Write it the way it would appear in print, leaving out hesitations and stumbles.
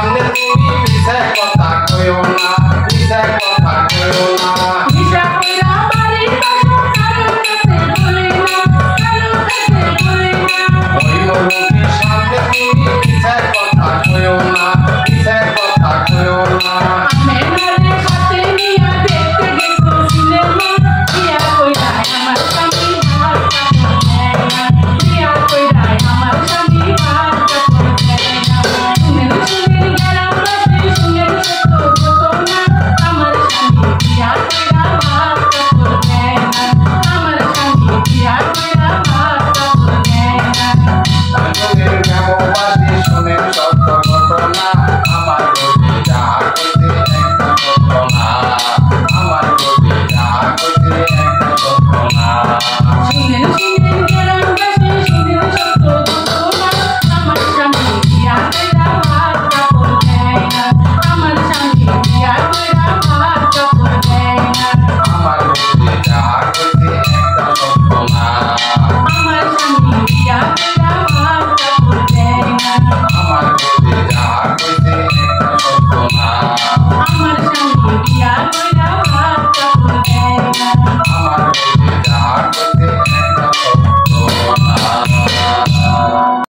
সামনে তুমি মিছা কথা কইও না মিছা কথা কইও না নিশা কইরা বাড়ির কথা কারো কাছে বলে না কারো কাছে বলে না ওই মুখের সামনে তুমি মিছা কথা কইও না মিছা কথা কইও না মেনারে সাথে নিয়া দেখতে গেছো সিনেমা বিয়া কইরা আমার স্বামী ভাত কাপড় দেয় না বিয়া কইরা আমার স্বামী ভাত কাপড় দেয় না শুনেন শুনেন গ্রামবাসী শুনেন সত্য ঘটনা আমার স্বামী বিয়া কইরা ভাত কাপড় দেয় না আমার স্বামী বিয়া কইরা ভাত কাপড় দেয় না শুনেন গ্রামবাসী শুনেন সত্য ঘটনা আমার কবিতা কইতে একটা ঘটনা আমার কবিতা কইতে একটা ঘটনা শুনেন শুনেন গ্রামবাসী শুনেন সত্য ঘটনা আমার স্বামী বিয়া কইরা ভাত কাপড় দেয় না আমার স্বামী বিয়া কইরা ভাত কাপড় দেয় না আমার কবিতা কইতে একটা ঘটনা আমার স্বামী বিয়া কইরা ভাত কাপড় দেয় না আমার কবিতা কইতে একটা ঘটনা